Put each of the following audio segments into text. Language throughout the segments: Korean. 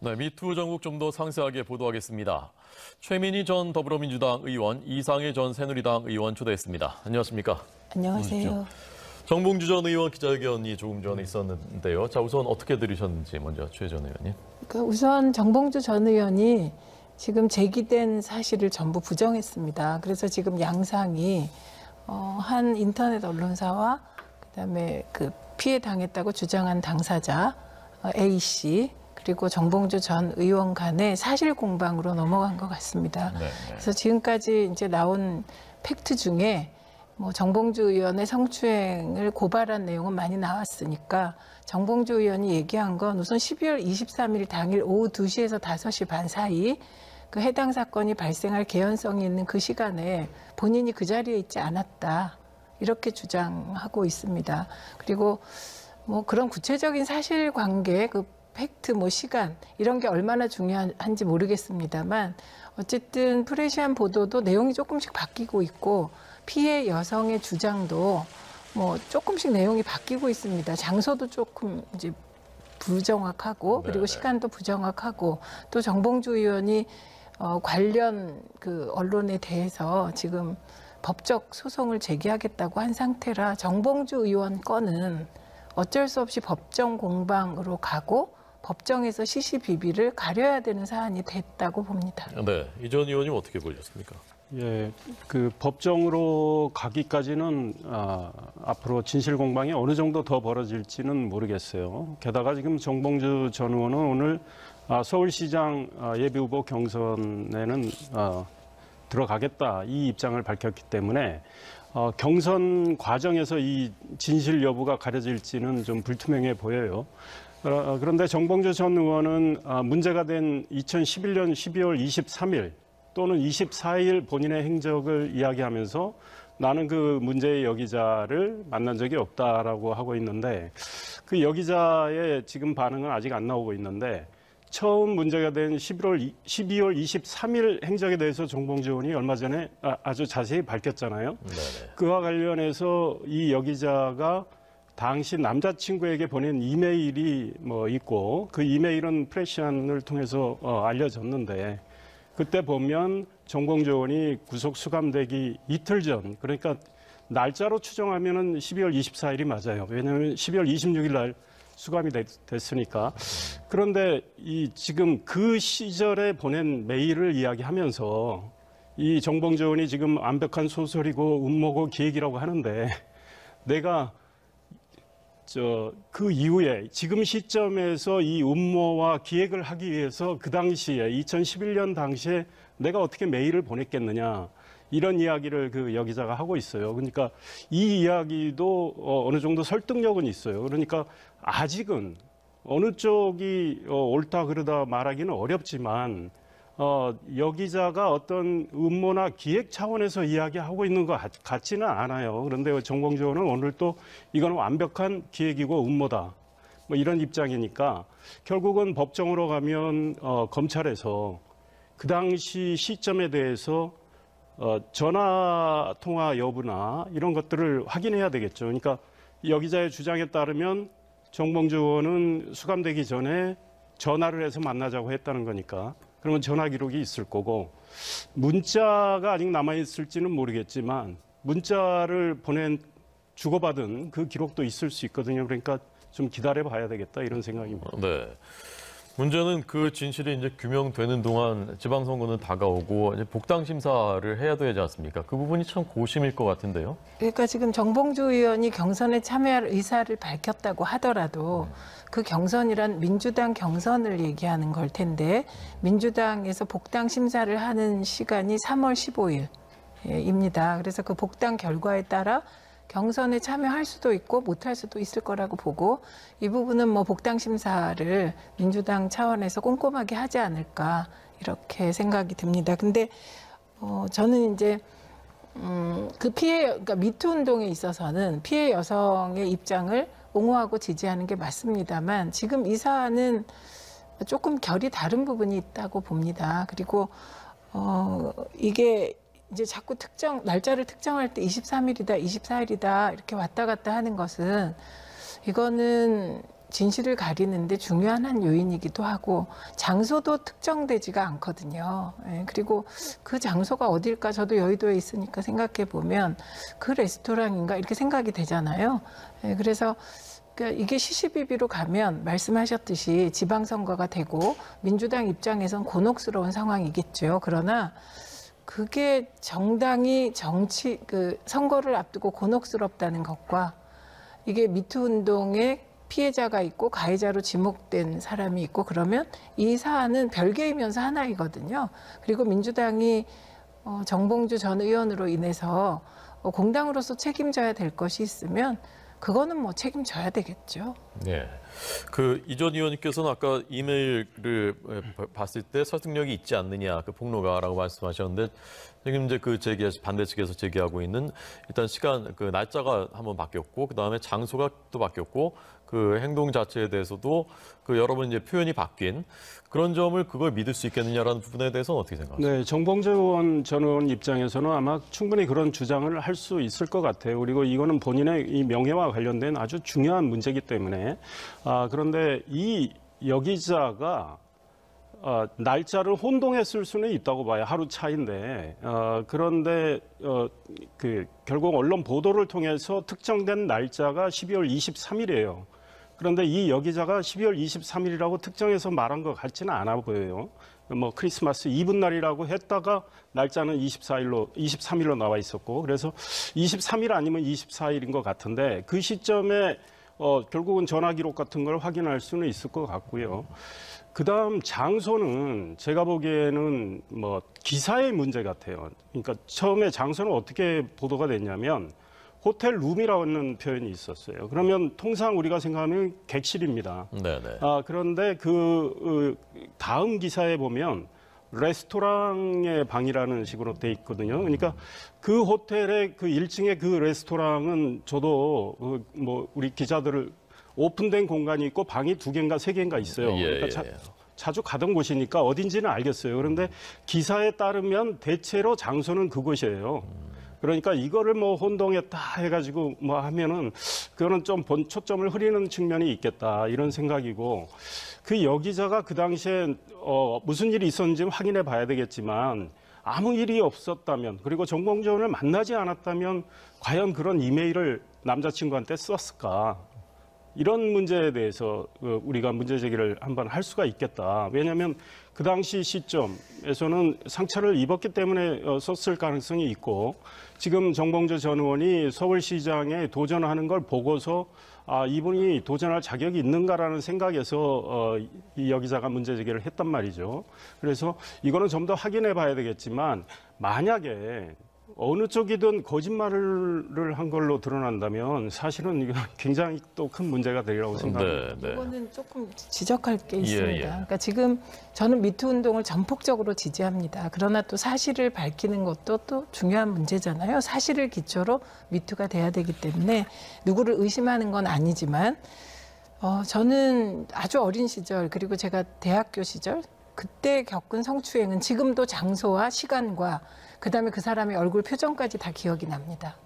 네, 미투 전국 좀 더 상세하게 보도하겠습니다. 최민희 전 더불어민주당 의원, 이상해 전 새누리당 의원 초대했습니다. 안녕하십니까? 안녕하세요. 정봉주 전 의원 기자회견이 조금 전에 있었는데요. 자, 우선 어떻게 들으셨는지 먼저 최 전 의원님. 우선 정봉주 전 의원이 지금 제기된 사실을 전부 부정했습니다. 그래서 지금 양상이 한 인터넷 언론사와 그다음에 그 피해 당했다고 주장한 당사자 A 씨 그리고 정봉주 전 의원 간의 사실 공방으로 넘어간 것 같습니다. 네. 그래서 지금까지 이제 나온 팩트 중에 뭐 정봉주 의원의 성추행을 고발한 내용은 많이 나왔으니까 정봉주 의원이 얘기한 건 우선 12월 23일 당일 오후 2시에서 5시 반 사이 그 해당 사건이 발생할 개연성이 있는 그 시간에 본인이 그 자리에 있지 않았다. 이렇게 주장하고 있습니다. 그리고 뭐 그런 구체적인 사실관계, 그 팩트, 뭐 시간 이런 게 얼마나 중요한지 모르겠습니다만 어쨌든 프레시안 보도도 내용이 조금씩 바뀌고 있고 피해 여성의 주장도 뭐 조금씩 내용이 바뀌고 있습니다. 장소도 조금 이제 부정확하고 그리고 시간도 부정확하고 또 정봉주 의원이 관련 그 언론에 대해서 지금 법적 소송을 제기하겠다고 한 상태라 정봉주 의원 건은 어쩔 수 없이 법정 공방으로 가고 법정에서 시시비비를 가려야 되는 사안이 됐다고 봅니다. 네, 이 전 의원님 어떻게 보셨습니까? 예, 그 법정으로 가기까지는 앞으로 진실 공방이 어느 정도 더 벌어질지는 모르겠어요. 게다가 지금 정봉주 전 의원은 오늘 서울시장 예비후보 경선에는 들어가겠다 이 입장을 밝혔기 때문에 경선 과정에서 이 진실 여부가 가려질지는 좀 불투명해 보여요. 그런데 정봉주 전 의원은 문제가 된 2011년 12월 23일 또는 24일 본인의 행적을 이야기하면서 나는 그 문제의 여기자를 만난 적이 없다라고 하고 있는데 그 여기자의 지금 반응은 아직 안 나오고 있는데 처음 문제가 된 12월 23일 행적에 대해서 정봉주 의원이 얼마 전에 아주 자세히 밝혔잖아요. 네네. 그와 관련해서 이 여기자가 당시 남자친구에게 보낸 이메일이 뭐 있고 그 이메일은 프레시안을 통해서 알려졌는데 그때 보면 정봉주 의원이 구속 수감되기 이틀 전 그러니까 날짜로 추정하면은 12월 24일이 맞아요. 왜냐하면 12월 26일 날 수감이 됐으니까. 그런데 지금 그 시절에 보낸 메일을 이야기하면서 이 정봉주 의원이 지금 완벽한 소설이고 음모고 기획이라고 하는데 내가 그 이후에 지금 시점에서 이 음모와 기획을 하기 위해서 그 당시에 2011년 당시에 내가 어떻게 메일을 보냈겠느냐 이런 이야기를 그 여기자가 하고 있어요. 그러니까 이 이야기도 어느 정도 설득력은 있어요. 그러니까 아직은 어느 쪽이 옳다 그러다 말하기는 어렵지만 여기자가 어떤 음모나 기획 차원에서 이야기하고 있는 것 같지는 않아요. 그런데 정봉주 의원은 오늘 또 이건 완벽한 기획이고 음모다. 뭐 이런 입장이니까 결국은 법정으로 가면 검찰에서 그 당시 시점에 대해서 전화 통화 여부나 이런 것들을 확인해야 되겠죠. 그러니까 여기자의 주장에 따르면 정봉주 의원은 수감되기 전에 전화를 해서 만나자고 했다는 거니까 그러면 전화 기록이 있을 거고 문자가 아직 남아있을지는 모르겠지만 문자를 주고받은 그 기록도 있을 수 있거든요. 그러니까 좀 기다려 봐야 되겠다 이런 생각입니다. 네. 문제는 그 진실이 이제 규명되는 동안 지방선거는 다가오고 이제 복당 심사를 해야 되지 않습니까? 그 부분이 참 고심일 것 같은데요. 그러니까 지금 정봉주 의원이 경선에 참여할 의사를 밝혔다고 하더라도 그 경선이란 민주당 경선을 얘기하는 걸 텐데 민주당에서 복당 심사를 하는 시간이 3월 15일입니다. 그래서 그 복당 결과에 따라 경선에 참여할 수도 있고 못할 수도 있을 거라고 보고 이 부분은 뭐 복당 심사를 민주당 차원에서 꼼꼼하게 하지 않을까 이렇게 생각이 듭니다. 근데 저는 이제 그 그러니까 미투 운동에 있어서는 피해 여성의 입장을 옹호하고 지지하는 게 맞습니다만 지금 이 사안은 조금 결이 다른 부분이 있다고 봅니다. 그리고 이게 이제 자꾸 날짜를 특정할 때 23일이다, 24일이다 이렇게 왔다 갔다 하는 것은 이거는 진실을 가리는데 중요한 한 요인이기도 하고 장소도 특정되지가 않거든요. 예, 그리고 그 장소가 어딜까 저도 여의도에 있으니까 생각해 보면 그 레스토랑인가 이렇게 생각이 되잖아요. 예, 그래서 그러니까 이게 시시비비로 가면 말씀하셨듯이 지방선거가 되고 민주당 입장에선 곤혹스러운 상황이겠죠. 그러나 그게 정당이 선거를 앞두고 곤혹스럽다는 것과 이게 미투 운동의 피해자가 있고 가해자로 지목된 사람이 있고 그러면 이 사안은 별개이면서 하나이거든요. 그리고 민주당이 정봉주 전 의원으로 인해서 공당으로서 책임져야 될 것이 있으면 그거는 뭐 책임져야 되겠죠. 네. 그 이전 의원님께서는 아까 이메일을 봤을 때 설득력이 있지 않느냐, 그 폭로가라고 말씀하셨는데 지금 이제 그 반대 측에서 제기하고 있는 일단 시간, 그 날짜가 한번 바뀌었고 그 다음에 장소가 또 바뀌었고 그 행동 자체에 대해서도 그 여러 번 이제 표현이 바뀐 그런 점을 그걸 믿을 수 있겠느냐라는 부분에 대해서는 어떻게 생각하세요? 네, 정봉주 전 의원 입장에서는 아마 충분히 그런 주장을 할 수 있을 것 같아요. 그리고 이거는 본인의 이 명예와 관련된 아주 중요한 문제이기 때문에 그런데 이 여기자가 날짜를 혼동했을 수는 있다고 봐요. 하루 차인데 그런데 결국 언론 보도를 통해서 특정된 날짜가 12월 23일이에요. 그런데 이 여기자가 12월 23일이라고 특정해서 말한 것 같지는 않아 보여요. 뭐 크리스마스 이브날이라고 했다가 날짜는 23일로 나와 있었고 그래서 23일 아니면 24일인 것 같은데 그 시점에 결국은 전화 기록 같은 걸 확인할 수는 있을 것 같고요. 그다음 장소는 제가 보기에는 뭐 기사의 문제 같아요. 그러니까 처음에 장소는 어떻게 보도가 됐냐면 호텔 룸이라는 표현이 있었어요. 그러면 통상 우리가 생각하면 객실입니다. 네네. 그런데 그 다음 기사에 보면 레스토랑의 방이라는 식으로 돼 있거든요. 그러니까 그 호텔의 그 1층의 그 레스토랑은 저도 뭐 우리 기자들을 오픈된 공간이 있고 방이 2개인가 3개인가 있어요. 그러니까 자주 가던 곳이니까 어딘지는 알겠어요. 그런데 기사에 따르면 대체로 장소는 그곳이에요. 그러니까 이거를 뭐 혼동했다 해가지고 뭐 하면은 그거는 좀 초점을 흐리는 측면이 있겠다 이런 생각이고 그 여기자가 그 당시에 무슨 일이 있었는지 확인해 봐야 되겠지만 아무 일이 없었다면 그리고 정봉주 의원을 만나지 않았다면 과연 그런 이메일을 남자친구한테 썼을까? 이런 문제에 대해서 우리가 문제 제기를 한번 할 수가 있겠다. 왜냐하면 그 당시 시점에서는 상처를 입었기 때문에 썼을 가능성이 있고 지금 정봉주 전 의원이 서울시장에 도전하는 걸 보고서 이분이 도전할 자격이 있는가라는 생각에서 이 여기자가 문제 제기를 했단 말이죠. 그래서 이거는 좀 더 확인해 봐야 되겠지만 만약에 어느 쪽이든 거짓말을 한 걸로 드러난다면 사실은 이건 굉장히 또 큰 문제가 되리라고 생각합니다. 네. 이거는 조금 지적할 게 있습니다. 예. 그러니까 지금 저는 미투 운동을 전폭적으로 지지합니다. 그러나 또 사실을 밝히는 것도 또 중요한 문제잖아요. 사실을 기초로 미투가 돼야 되기 때문에 누구를 의심하는 건 아니지만 저는 아주 어린 시절 그리고 제가 대학교 시절 그때 겪은 성추행은 지금도 장소와 시간과 그다음에 그 사람의 얼굴 표정까지 다 기억이 납니다.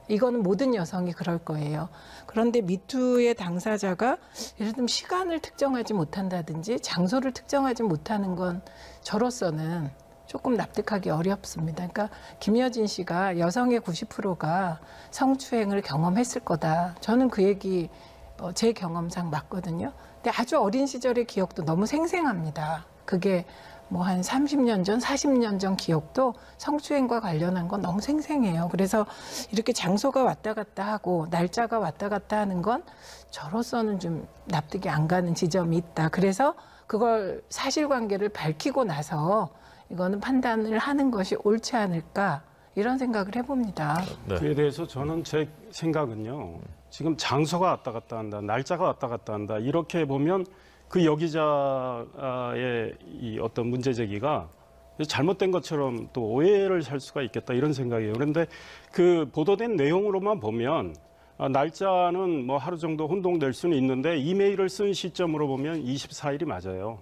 이거는 모든 여성이 그럴 거예요. 그런데 미투의 당사자가 예를 들면 시간을 특정하지 못한다든지 장소를 특정하지 못하는 건 저로서는 조금 납득하기 어렵습니다. 그러니까 김여진 씨가 여성의 90%가 성추행을 경험했을 거다. 저는 그 얘기 제 경험상 맞거든요. 근데 아주 어린 시절의 기억도 너무 생생합니다. 그게 뭐 한 30년 전, 40년 전 기억도 성추행과 관련한 건 너무 생생해요. 그래서 이렇게 장소가 왔다 갔다 하고 날짜가 왔다 갔다 하는 건 저로서는 좀 납득이 안 가는 지점이 있다. 그래서 그걸 사실관계를 밝히고 나서 이거는 판단을 하는 것이 옳지 않을까 이런 생각을 해봅니다. 네. 그에 대해서 저는 제 생각은요. 지금 장소가 왔다 갔다 한다, 날짜가 왔다 갔다 한다 이렇게 보면 그 여기자의 이 어떤 문제 제기가 잘못된 것처럼 또 오해를 살 수가 있겠다 이런 생각이에요. 그런데 그 보도된 내용으로만 보면 날짜는 뭐 하루 정도 혼동될 수는 있는데 이메일을 쓴 시점으로 보면 24일이 맞아요.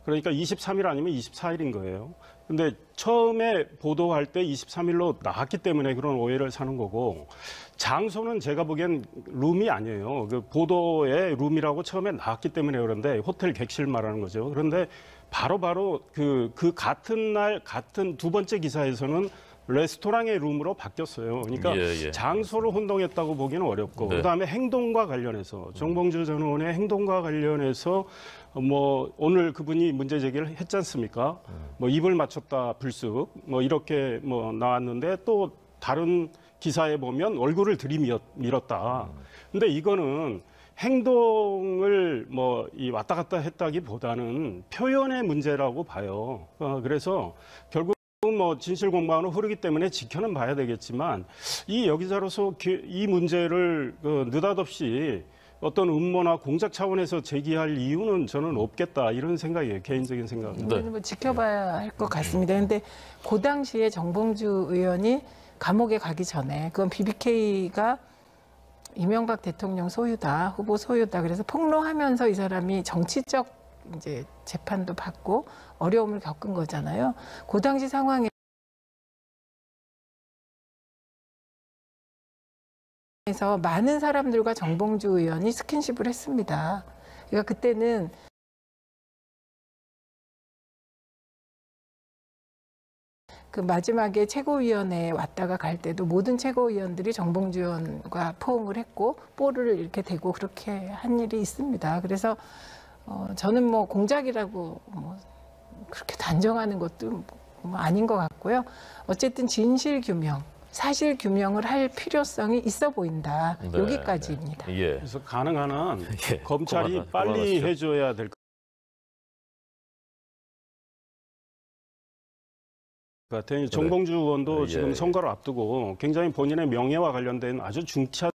그러니까 23일 아니면 24일인 거예요. 근데 처음에 보도할 때 23일로 나왔기 때문에 그런 오해를 사는 거고, 장소는 제가 보기엔 룸이 아니에요. 그 보도에 룸이라고 처음에 나왔기 때문에 그런데 호텔 객실 말하는 거죠. 그런데 바로 그 같은 날 같은 두 번째 기사에서는 레스토랑의 룸으로 바뀌었어요. 그러니까 예. 장소를 혼동했다고 보기는 어렵고, 네. 그다음에 행동과 관련해서 정봉주 전 의원의 행동과 관련해서 뭐 오늘 그분이 문제 제기를 했지 않습니까? 뭐 입을 맞췄다 불쑥 뭐 이렇게 뭐 나왔는데, 또 다른 기사에 보면 얼굴을 들이밀었다. 근데 이거는 행동을 뭐 이 왔다 갔다 했다기보다는 표현의 문제라고 봐요. 그래서 결국 뭐 진실 공방으로 흐르기 때문에 지켜는 봐야 되겠지만, 이 여기자로서 이 문제를 느닷없이 어떤 음모나 공작 차원에서 제기할 이유는 저는 없겠다, 이런 생각이에요. 개인적인 생각은. 네. 뭐 지켜봐야 할 것 같습니다. 그런데 그 당시에 정봉주 의원이 감옥에 가기 전에 그건 BBK가 이명박 대통령 소유다, 후보 소유다. 그래서 폭로하면서 이 사람이 정치적 이제 재판도 받고 어려움을 겪은 거잖아요. 그 당시 상황에서 많은 사람들과 정봉주 의원이 스킨십을 했습니다. 그러니까 그때는 그 마지막에 최고위원회에 왔다가 갈 때도 모든 최고위원들이 정봉주 의원과 포옹을 했고 볼을 이렇게 대고 그렇게 한 일이 있습니다. 그래서 저는 뭐 공작이라고 뭐 그렇게 단정하는 것도 뭐 아닌 것 같고요. 어쨌든 진실 규명, 사실 규명을 할 필요성이 있어 보인다. 네, 여기까지입니다. 네. 예. 그래서 가능한 한 예. 검찰이 그만하시죠. 빨리 해줘야 될 것 같아요. 정봉주 의원도 예, 지금 예. 선거를 앞두고 굉장히 본인의 명예와 관련된 아주 중차대한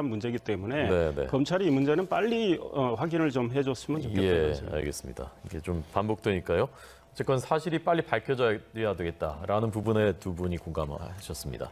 문제이기 때문에 네. 검찰이 이 문제는 빨리 확인을 좀 해줬으면 좋겠다는 예, 생각입니다. 알겠습니다. 이게 좀 반복되니까요. 어쨌건 사실이 빨리 밝혀져야 되겠다라는 부분에 두 분이 공감하셨습니다.